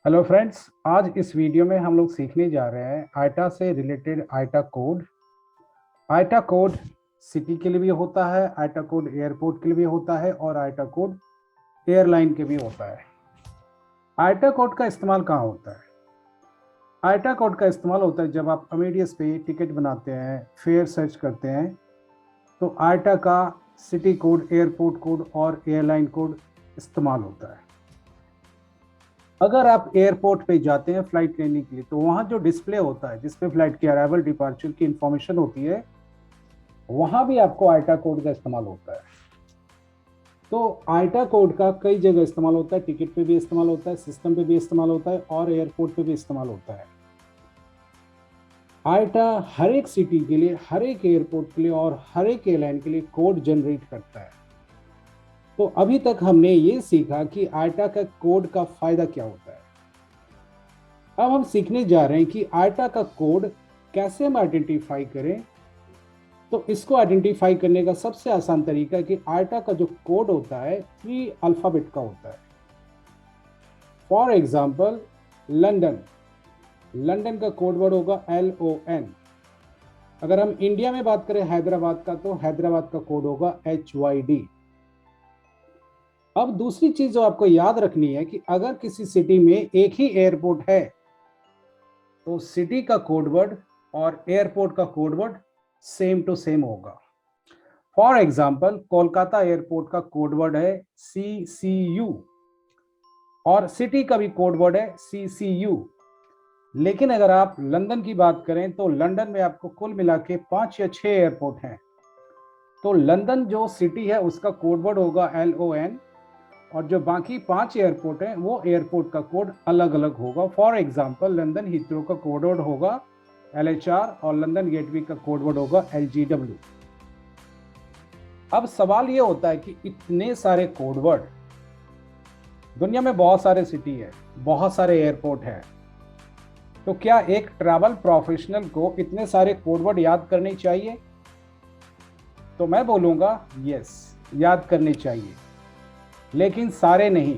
Hello friends, आज इस video में हम लोग सीखने जा रहे हैं आईटा से रिलेटेड आईटा कोड। आईटा कोड सिटी के लिए भी होता है, आईटा कोड एयरपोर्ट के लिए भी होता है और आईटा कोड एयरलाइन के भी होता है। आईटा कोड का इस्तेमाल कहाँ होता है? आईटा कोड का इस्तेमाल होता है जब आप अमेडियस पे टिकट बनाते हैं, फेयर सर्च करते हैं, तो आईटा का सिटी कोड, एयरपोर्ट कोड और एयरलाइन कोड इस्तेमाल होता है। अगर आप एयरपोर्ट पे जाते हैं फ्लाइट लेने के लिए, तो वहां जो डिस्प्ले होता है जिसपे फ्लाइट की अराइवल डिपार्चर की इंफॉर्मेशन होती है, वहां भी आपको आईटा कोड का इस्तेमाल होता है। तो आईटा कोड का कई जगह इस्तेमाल होता है, टिकट पे भी इस्तेमाल होता है, सिस्टम पे भी इस्तेमाल होता है और एयरपोर्ट पे भी इस्तेमाल होता है। आईटा हर एक सिटी के लिए, हर एक एयरपोर्ट के लिए और हर एक एयरलाइन के लिए कोड जनरेट करता है। तो अभी तक हमने ये सीखा कि आईटा का कोड का फायदा क्या होता है। अब हम सीखने जा रहे हैं कि आईटा का कोड कैसे हम आइडेंटिफाई करें। तो इसको आइडेंटिफाई करने का सबसे आसान तरीका है कि आईटा का जो कोड होता है 3 अल्फाबेट का होता है। फॉर एग्जाम्पल, लंदन, लंदन का कोड वर्ड होगा LON। अगर हम इंडिया में बात करें हैदराबाद का, तो हैदराबाद का कोड होगा HYD। अब दूसरी चीज जो आपको याद रखनी है कि अगर किसी सिटी में एक ही एयरपोर्ट है, तो सिटी का कोड वर्ड और एयरपोर्ट का code word same to same होगा। फॉर एग्जाम्पल, कोलकाता एयरपोर्ट का कोड वर्ड है CCU और सिटी का भी कोड वर्ड है CCU। लेकिन अगर आप लंदन की बात करें, तो लंदन में आपको कुल मिला के 5 या 6 एयरपोर्ट हैं। तो लंदन जो सिटी है उसका कोड वर्ड होगा LON और जो बाकी 5 एयरपोर्ट हैं वो एयरपोर्ट का कोड अलग अलग होगा। फॉर एग्जाम्पल, लंदन हीथ्रो का कोड वर्ड होगा LHR और लंदन गेटवे का कोड वर्ड होगा LGW। अब सवाल ये होता है कि इतने सारे कोड वर्ड, दुनिया में बहुत सारे सिटी है, बहुत सारे एयरपोर्ट है, तो क्या एक ट्रैवल प्रोफेशनल को इतने सारे कोड वर्ड याद करने चाहिए? तो मैं बोलूंगा यस, याद करने चाहिए, लेकिन सारे नहीं।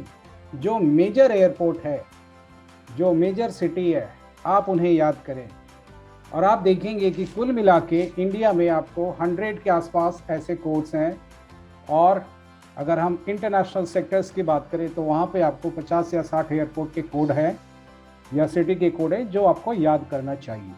जो मेजर एयरपोर्ट है, जो मेजर सिटी है, आप उन्हें याद करें और आप देखेंगे कि कुल मिला के इंडिया में आपको 100 के आसपास ऐसे कोड्स हैं। और अगर हम इंटरनेशनल सेक्टर्स की बात करें, तो वहाँ पे आपको 50 या 60 एयरपोर्ट के कोड हैं या सिटी के कोड हैं जो आपको याद करना चाहिए।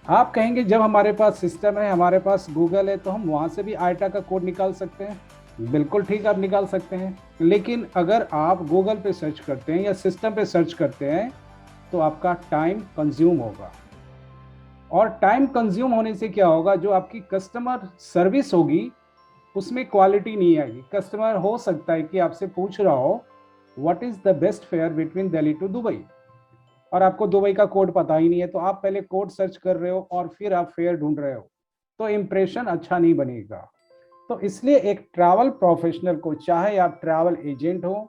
आप कहेंगे जब हमारे पास सिस्टम है, हमारे पास गूगल है, तो हम वहाँ से भी आईटा का कोड निकाल सकते हैं। बिल्कुल ठीक, आप निकाल सकते हैं। लेकिन अगर आप गूगल पे सर्च करते हैं या सिस्टम पे सर्च करते हैं, तो आपका टाइम कंज्यूम होगा। और टाइम कंज्यूम होने से क्या होगा, जो आपकी कस्टमर सर्विस होगी उसमें क्वालिटी नहीं आएगी। कस्टमर हो सकता है कि आपसे पूछ रहा हो what is the best fare between Delhi to Dubai, और आपको दुबई का कोड पता ही नहीं है, तो आप पहले कोड सर्च कर रहे हो और फिर आप फेयर ढूंढ रहे हो, तो इंप्रेशन अच्छा नहीं बनेगा। तो इसलिए एक ट्रैवल प्रोफेशनल को, चाहे आप ट्रैवल एजेंट हो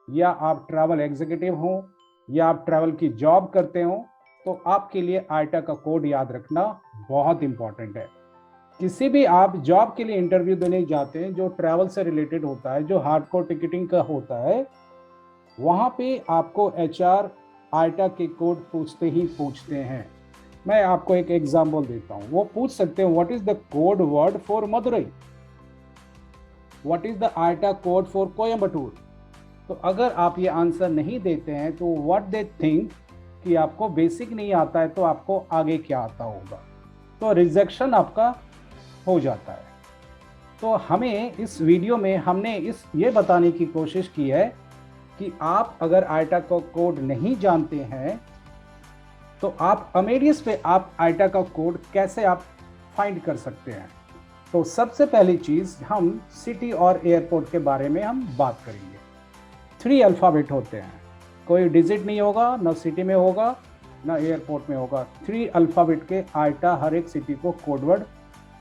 या आप ट्रैवल एग्जीक्यूटिव हो या आप ट्रैवल की जॉब करते हो, तो आपके लिए आईटा का कोड याद रखना बहुत इंपॉर्टेंट है। किसी भी आप जॉब के लिए इंटरव्यू देने जाते हैं जो ट्रैवल से रिलेटेड होता है, जो हार्डकोर टिकटिंग का होता है, वहां पे आपको HR आईटा के कोड पूछते ही पूछते हैं। मैं आपको एक एग्जांपल देता हूं। वो पूछ सकते हैं what is the code word for Madurai, what is the आईटा code for Coimbatore. तो अगर आप ये आंसर नहीं देते हैं, तो व्हाट दे थिंक कि आपको बेसिक नहीं आता है, तो आपको आगे क्या आता होगा, तो रिजेक्शन आपका हो जाता है। तो हमें इस वीडियो में हमने ये बताने की कोशिश की है कि आप अगर आईटा का कोड नहीं जानते हैं, तो आप अमेडियस पे आप आईटा का कोड कैसे आप फाइंड कर सकते हैं। तो सबसे पहली चीज, हम सिटी और एयरपोर्ट के बारे में हम बात करेंगे। 3 अल्फाबेट होते हैं, कोई डिजिट नहीं होगा, ना सिटी में होगा ना एयरपोर्ट में होगा। 3 अल्फाबेट के आईटा हर एक सिटी को कोडवर्ड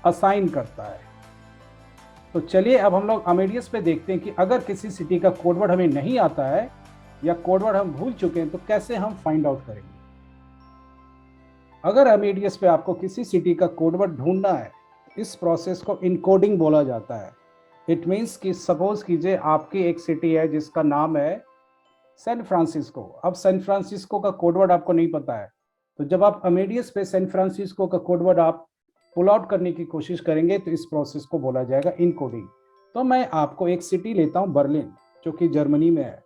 असाइन करता है। तो चलिए अब हम लोग अमेडियस पे देखते हैं कि अगर किसी सिटी का कोडवर्ड हमें नहीं आता है या कोडवर्ड हम भूल चुके हैं, तो कैसे हम फाइंड आउट करेंगे। अगर अमेडियस पे आपको किसी सिटी का कोडवर्ड ढूंढना है, इस प्रोसेस को इनकोडिंग बोला जाता है। इट मीन्स कि सपोज कीजिए आपकी एक सिटी है जिसका नाम है सैन फ्रांसिस्को। अब सैन फ्रांसिस्को का कोड वर्ड आपको नहीं पता है, तो जब आप अमेडियस पे सैन फ्रांसिस्को का कोड वर्ड आप पुल आउट करने की कोशिश करेंगे तो इस प्रोसेस को बोला जाएगा इनकोडिंग। तो मैं आपको एक सिटी लेता हूं बर्लिन, जो कि जर्मनी में है,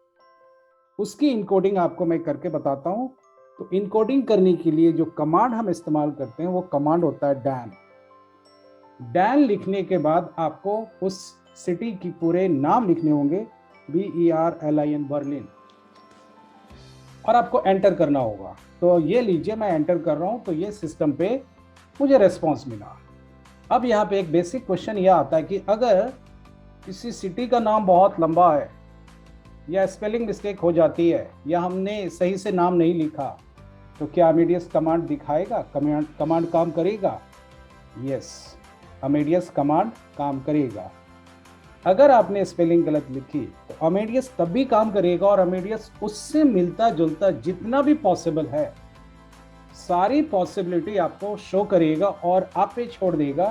उसकी इनकोडिंग आपको मैं करके बताता हूं। तो इनकोडिंग करने के लिए जो कमांड हम इस्तेमाल करते हैं वो कमांड होता है डैन। डैन लिखने के बाद आपको उस सिटी की पूरे नाम लिखने होंगे, BERLIN बर्लिन, और आपको एंटर करना होगा। तो ये लीजिए मैं एंटर कर रहा हूं, तो ये सिस्टम पे मुझे रेस्पॉन्स मिला। अब यहाँ पे एक बेसिक क्वेश्चन यह आता है कि अगर किसी सिटी का नाम बहुत लंबा है या स्पेलिंग मिस्टेक हो जाती है या हमने सही से नाम नहीं लिखा, तो क्या अमेडियस कमांड दिखाएगा, कमांड काम करेगा? यस, अमेडियस कमांड काम करेगा। अगर आपने स्पेलिंग गलत लिखी तो अमेडियस तब भी काम करेगा, और अमेडियस उससे मिलता जुलता जितना भी पॉसिबल है सारी पॉसिबिलिटी आपको शो करेगा और आप पे छोड़ देगा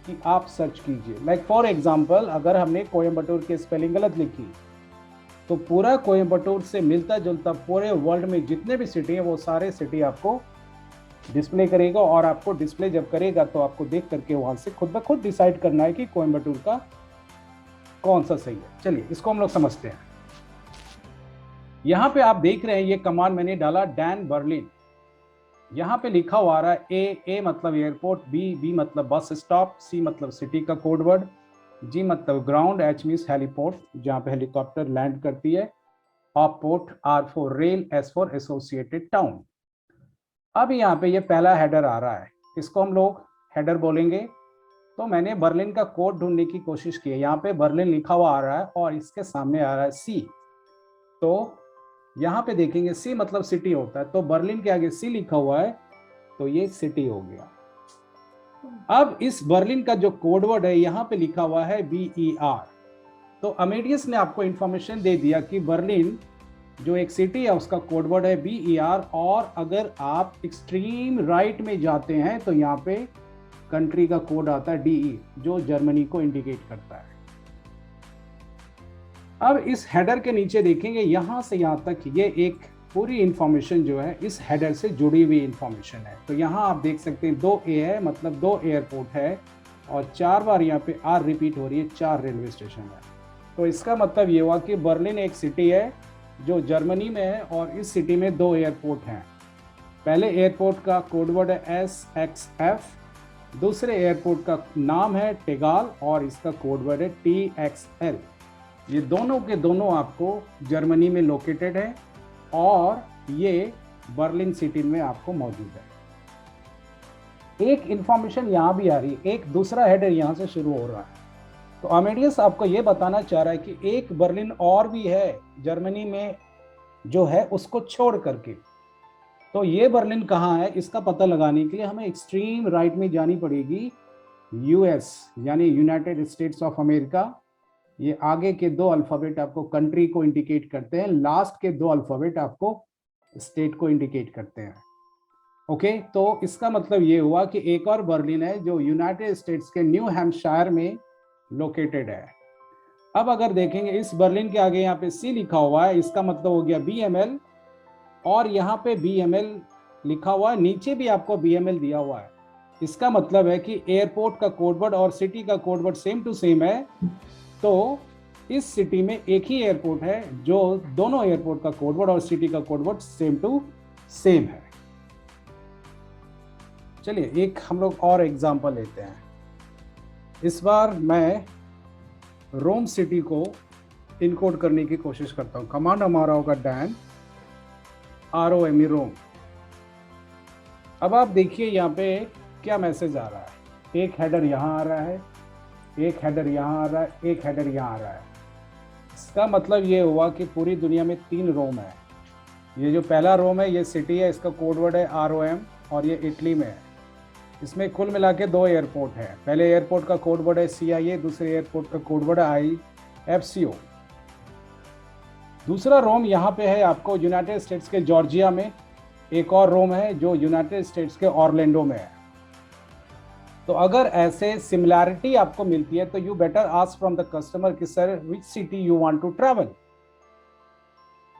कि आप सर्च कीजिए। लाइक फॉर एग्जांपल, अगर हमने कोयम्बटूर की स्पेलिंग गलत लिखी तो पूरा कोयम्बटूर से मिलता जुलता पूरे वर्ल्ड में जितने भी सिटी हैं वो सारे सिटी आपको डिस्प्ले करेगा, और आपको डिस्प्ले जब करेगा तो आपको देख करके वहां से खुद ब खुद डिसाइड करना है कि कोयम्बटूर का कौन सा सही है। चलिए इसको हम लोग समझते हैं। यहां पे आप देख रहे हैं ये कमांड मैंने डाला डैन बर्लिन। यहाँ पे लिखा हुआ आ रहा है ए मतलब एयरपोर्ट, बी मतलब बस स्टॉप, सी मतलब सिटी का कोड वर्ड, जी मतलब ग्राउंड, एच मीन्स हेलीपोर्ट जहाँ पे हेलीकॉप्टर लैंड करती है, of port, R for rail, S for associated town. अब यहाँ पे ये पहला हेडर आ रहा है, इसको हम लोग हेडर बोलेंगे। तो मैंने बर्लिन का कोड ढूंढने की कोशिश की है, यहाँ पे बर्लिन लिखा हुआ आ रहा है और इसके सामने आ रहा है सी। तो यहाँ पे देखेंगे सी मतलब सिटी होता है, तो बर्लिन के आगे सी लिखा हुआ है तो ये सिटी हो गया। अब इस बर्लिन का जो कोड वर्ड है यहाँ पे लिखा हुआ है BER। तो अमेडियस ने आपको इंफॉर्मेशन दे दिया कि बर्लिन जो एक सिटी है उसका कोड वर्ड है BER, और अगर आप एक्सट्रीम राइट में जाते हैं तो यहाँ पे कंट्री का कोड आता है DE, जो जर्मनी को इंडिकेट करता है। अब इस हेडर के नीचे देखेंगे यहां से यहां तक ये एक पूरी इंफॉर्मेशन जो है इस हेडर से जुड़ी हुई इंफॉर्मेशन है। तो यहाँ आप देख सकते हैं 2A है, मतलब 2 एयरपोर्ट है, और 4 बार यहाँ पे R रिपीट हो रही है, 4 रेलवे स्टेशन है। तो इसका मतलब ये हुआ कि बर्लिन एक सिटी है जो जर्मनी में है, और इस सिटी में 2 एयरपोर्ट हैं। पहले एयरपोर्ट का कोड वर्ड है SXF, दूसरे एयरपोर्ट का नाम है टेगाल और इसका कोड वर्ड है TXL। ये दोनों के दोनों आपको जर्मनी में लोकेटेड है और ये बर्लिन सिटी में आपको मौजूद है। एक इंफॉर्मेशन यहाँ भी आ रही है, एक दूसरा हेडर यहाँ से शुरू हो रहा है। तो अमेडियस आपको ये बताना चाह रहा है कि एक बर्लिन और भी है जर्मनी में जो है उसको छोड़ करके। तो ये बर्लिन कहाँ है इसका पता लगाने के लिए हमें एक्सट्रीम राइट में जानी पड़ेगी, US यानी यूनाइटेड स्टेट्स ऑफ अमेरिका। ये आगे के 2 अल्फाबेट आपको कंट्री को इंडिकेट करते हैं, लास्ट के 2 अल्फाबेट आपको स्टेट को इंडिकेट करते हैं। ओके, तो इसका मतलब ये हुआ कि एक और बर्लिन है जो यूनाइटेड स्टेट्स के न्यू हैम्पशायर में लोकेटेड है। अब अगर देखेंगे इस बर्लिन के आगे यहाँ पे सी लिखा हुआ है, इसका मतलब हो गया BML, और यहाँ पे BML लिखा हुआ है, नीचे भी आपको BML दिया हुआ है। इसका मतलब है कि एयरपोर्ट का कोडवर्ड और सिटी का कोडवर्ड सेम टू सेम है। तो इस सिटी में एक ही एयरपोर्ट है जो दोनों एयरपोर्ट का कोडवर्ड और सिटी का कोडवर्ड सेम टू सेम है। चलिए एक हम लोग और एग्जांपल लेते हैं। इस बार मैं रोम सिटी को इनकोड करने की कोशिश करता हूं। कमांड हमारा होगा डैन ROME रोम। अब आप देखिए यहाँ पे क्या मैसेज आ रहा है, एक हेडर यहाँ आ रहा है, एक हेडर यहाँ आ रहा है, एक हेडर यहाँ आ रहा है। इसका मतलब ये हुआ कि पूरी दुनिया में 3 रोम है। ये जो पहला रोम है ये सिटी है, इसका कोडवर्ड है ROM और ये इटली में है। इसमें कुल मिला के 2 एयरपोर्ट है। पहले एयरपोर्ट का कोडवर्ड है CIA, दूसरे एयरपोर्ट का कोडवर्ड है IFCO। दूसरा रोम यहाँ पे है आपको यूनाइटेड स्टेट्स के जॉर्जिया में। एक और रोम है जो यूनाइटेड स्टेट्स के ऑरलैंडो में है। तो अगर ऐसे सिमिलैरिटी आपको मिलती है तो you better ask from the customer कि sir which city you want to travel.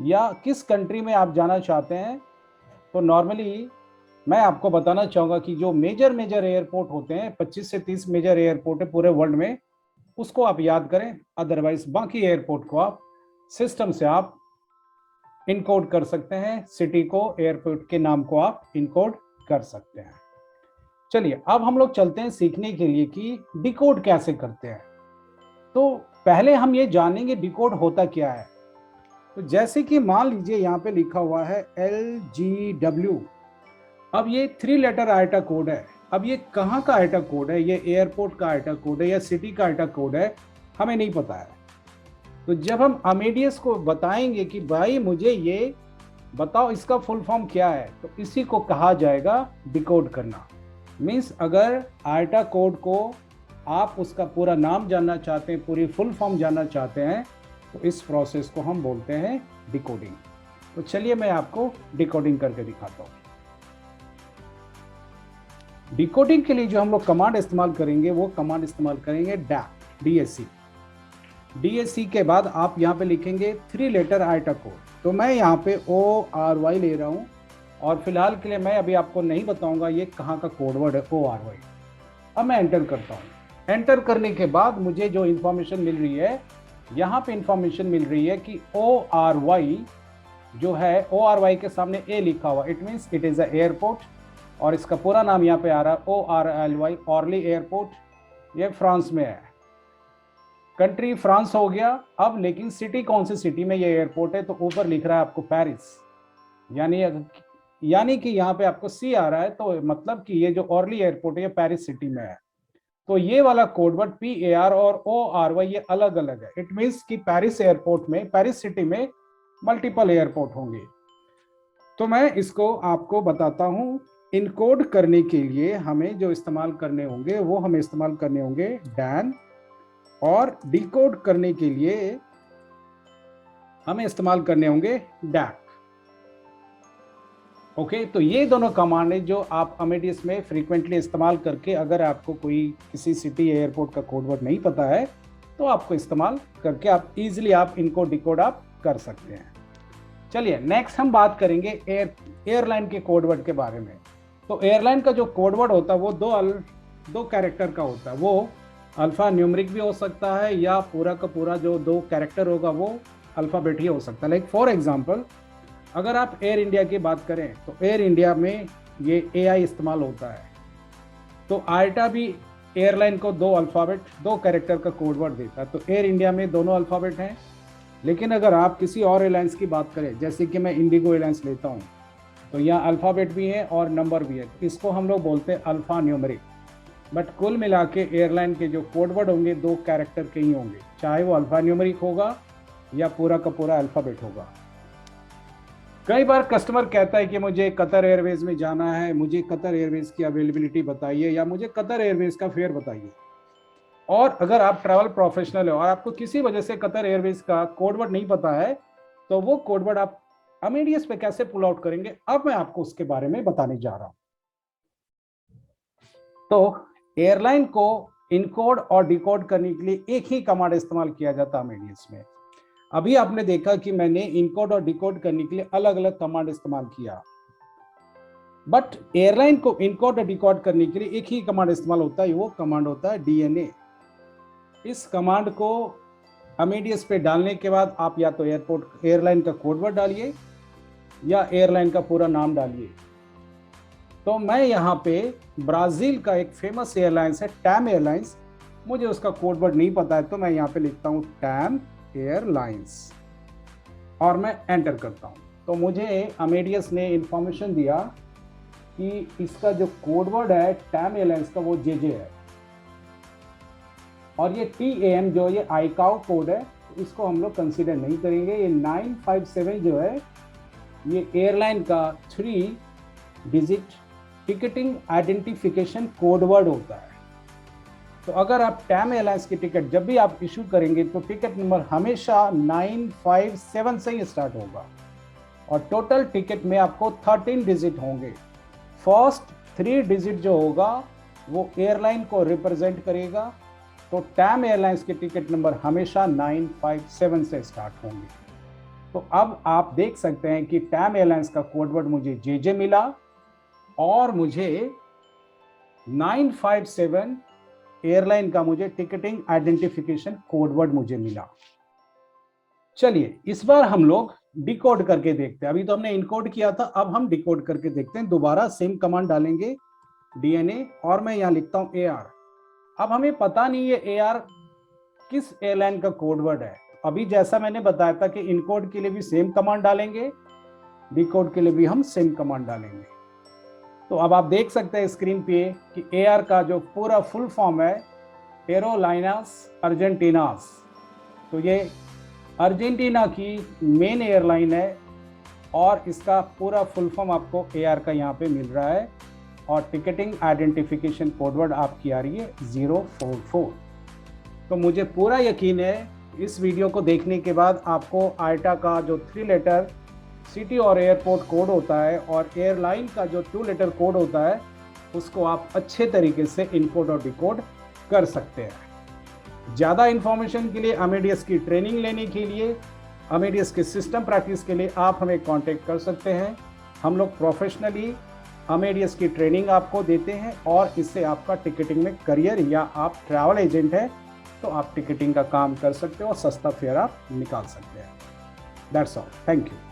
या किस कंट्री में आप जाना चाहते हैं, तो नॉर्मली मैं आपको बताना चाहूँगा कि जो मेजर मेजर एयरपोर्ट होते हैं, 25 से 30 मेजर एयरपोर्ट है पूरे वर्ल्ड में, उसको आप याद करें। अदरवाइज बाकी एयरपोर्ट को आप सिस्टम से आप इनकोड कर सकते हैं, सिटी को, एयरपोर्ट के नाम को आप इनकोड कर सकते हैं। चलिए अब हम लोग चलते हैं सीखने के लिए कि डिकोड कैसे करते हैं। तो पहले हम ये जानेंगे डिकोड होता क्या है। तो जैसे कि मान लीजिए यहाँ पे लिखा हुआ है LGW। अब ये 3 लेटर आइटा कोड है। अब ये कहाँ का आइटा कोड है, ये एयरपोर्ट का आइटा कोड है या सिटी का आइटा कोड है, हमें नहीं पता है। तो जब हम अमेडियस को बताएंगे कि भाई मुझे ये बताओ इसका फुल फॉर्म क्या है, तो इसी को कहा जाएगा डिकोड करना। मीन्स अगर आइटा कोड को आप उसका पूरा नाम जानना चाहते हैं, पूरी फुल फॉर्म जानना चाहते हैं, तो इस प्रोसेस को हम बोलते हैं डिकोडिंग। तो चलिए मैं आपको डिकोडिंग करके दिखाता हूँ। डिकोडिंग के लिए जो हम लोग कमांड इस्तेमाल करेंगे वो कमांड इस्तेमाल करेंगे DAC। DAC के बाद आप यहाँ पे लिखेंगे 3 लेटर आइटा कोड। तो मैं यहाँ पे ORY ले रहा हूँ और फिलहाल के लिए मैं अभी आपको नहीं बताऊंगा ये कहाँ का कोड वर्ड है ORY। अब मैं एंटर करता हूँ। एंटर करने के बाद मुझे जो इंफॉर्मेशन मिल रही है, यहाँ पे इंफॉर्मेशन मिल रही है कि ORY जो है, ORY के सामने A लिखा हुआ, it means it is a airport, और इसका पूरा नाम यहाँ पे आ रहा है ORLY, ऑर्ली एयरपोर्ट। ये फ्रांस में है, कंट्री फ्रांस हो गया। अब लेकिन सिटी कौन सी सिटी में ये एयरपोर्ट है, तो ऊपर लिख रहा है आपको पेरिस, यानी कि यहाँ पे आपको C आ रहा है, तो मतलब कि ये जो ऑर्ली एयरपोर्ट है ये पेरिस सिटी में है। तो ये वाला कोड वर्ड PAR और ORY ये अलग अलग है। इट मीन्स कि पेरिस एयरपोर्ट में, पेरिस सिटी में मल्टीपल एयरपोर्ट होंगे। तो मैं इसको आपको बताता हूँ। इनकोड करने के लिए हमें जो इस्तेमाल करने होंगे वो हमें इस्तेमाल करने होंगे DAN, और डिकोड करने के लिए हमें इस्तेमाल करने होंगे DAC। ओके, तो ये दोनों कमांड है जो आप अमेडियस में फ्रीक्वेंटली इस्तेमाल करके, अगर आपको कोई किसी सिटी एयरपोर्ट का कोड वर्ड नहीं पता है तो आपको इस्तेमाल करके आप इजीली आप इनको डिकोड आप कर सकते हैं। चलिए नेक्स्ट हम बात करेंगे एयरलाइन के कोड वर्ड के बारे में। तो एयरलाइन का जो कोड वर्ड होता है वो दो कैरेक्टर का होता है। वो अल्फा न्यूमरिक भी हो सकता है या पूरा का पूरा जो 2 कैरेक्टर होगा वो अल्फ़ाबेट ही हो सकता है। लाइक फॉर एग्जांपल अगर आप एयर इंडिया की बात करें तो एयर इंडिया में ये AI इस्तेमाल होता है। तो आइटा भी एयरलाइन को 2 अल्फ़ाबेट 2 कैरेक्टर का कोड वर्ड देता है। तो एयर इंडिया में दोनों अल्फ़ाबेट हैं। लेकिन अगर आप किसी और एयरलाइंस की बात करें, जैसे कि मैं इंडिगो एयरलाइंस लेता हूँ, तो यहाँ अल्फ़ाबेट भी है और नंबर भी है। इसको हम लोग बोलते हैं अल्फ़ा न्यूमरिक। बट कुल मिला के एयरलाइन के जो कोड वर्ड होंगे 2 कैरेक्टर के ही होंगे, चाहे वो अल्फ़ा न्यूमरिक होगा या पूरा का पूरा अल्फ़ाबेट होगा। कई बार कस्टमर कहता है कि मुझे कतर एयरवेज में जाना है, मुझे कतर एयरवेज की अवेलेबिलिटी बताइए या मुझे कतर एयरवेज का फेयर बताइए। और अगर आप ट्रैवल प्रोफेशनल हो और आपको किसी वजह से कतर एयरवेज का कोड वर्ड नहीं पता है, तो वो कोड वर्ड आप अमेडियस पे कैसे पुल आउट करेंगे, अब मैं आपको उसके बारे में बताने जा रहा हूं। तो एयरलाइन को इनकोड और डिकोड करने के लिए एक ही कमांड इस्तेमाल किया जाता है अमेडियस में। अभी आपने देखा कि मैंने इनकोड और डिकोड करने के लिए अलग अलग कमांड इस्तेमाल किया, बट एयरलाइन को इनकोड और डिकोड करने के लिए एक ही कमांड इस्तेमाल होता है, वो कमांड होता है DNA। इस कमांड को अमेडियस पे डालने के बाद आप या तो एयरलाइन का कोड वर्ड डालिए या एयरलाइन का पूरा नाम डालिए। तो मैं यहाँ पे ब्राजील का एक फेमस एयरलाइंस है TAM एयरलाइंस, मुझे उसका कोड वर्ड नहीं पता है, तो मैं यहाँ पे लिखता हूँ TAM एयरलाइंस और मैं एंटर करता हूँ। तो मुझे अमेडियस ने इंफॉर्मेशन दिया कि इसका जो कोड वर्ड है TAM एयरलाइंस का वो JJ है, और ये TAM जो ये आईकाओ कोड है, तो इसको हम लोग कंसीडर नहीं करेंगे। ये 957 जो है ये एयरलाइन का 3 digit ticketing identification code word होता है। तो अगर आप TAM एयरलाइंस की टिकट जब भी आप इशू करेंगे तो टिकट नंबर हमेशा 957 से ही स्टार्ट होगा, और टोटल टिकट में आपको 13 डिजिट होंगे। फर्स्ट 3 डिजिट जो होगा वो एयरलाइन को रिप्रेजेंट करेगा। तो TAM एयरलाइंस के टिकट नंबर हमेशा 957 से स्टार्ट होंगे। तो अब आप देख सकते हैं कि टैम एयरलाइंस का कोड वर्ड मुझे JJ मिला और मुझे 957 एयरलाइन का मुझे टिकटिंग आइडेंटिफिकेशन कोड वर्ड मुझे मिला। चलिए इस बार हम लोग डिकोड करके देखते हैं। अभी तो हमने इनकोड किया था, अब हम डिकोड करके देखते हैं। दोबारा सेम कमांड डालेंगे DNA और मैं यहां लिखता हूं AR। अब हमें पता नहीं है AR किस एयरलाइन का कोड वर्ड है। अभी जैसा मैंने बताया था कि इनकोड के लिए भी सेम कमांड डालेंगे, डिकोड के लिए भी हम सेम कमांड डालेंगे। तो अब आप देख सकते हैं स्क्रीन पे कि AR का जो पूरा फुल फॉर्म है एरोलाइनास अर्जेंटीनास। तो ये अर्जेंटीना की मेन एयरलाइन है और इसका पूरा फुल फॉर्म आपको AR का यहाँ पे मिल रहा है और टिकटिंग आइडेंटिफिकेशन कोड वर्ड आपकी आ रही है 044। तो मुझे पूरा यकीन है इस वीडियो को देखने के बाद आपको आइटा का जो 3 लेटर सिटी और एयरपोर्ट कोड होता है और एयरलाइन का जो 2 लेटर कोड होता है उसको आप अच्छे तरीके से इनकोड और डिकोड कर सकते हैं। ज़्यादा इन्फॉर्मेशन के लिए अमेडियस की ट्रेनिंग लेने के लिए, अमेडियस के सिस्टम प्रैक्टिस के लिए आप हमें कांटेक्ट कर सकते हैं। हम लोग प्रोफेशनली अमेडियस की ट्रेनिंग आपको देते हैं और इससे आपका टिकटिंग में करियर, या आप ट्रैवल एजेंट हैं तो आप टिकटिंग का काम कर सकते हो और सस्ता फेयर आप निकाल सकते हैं। That's all, thank you.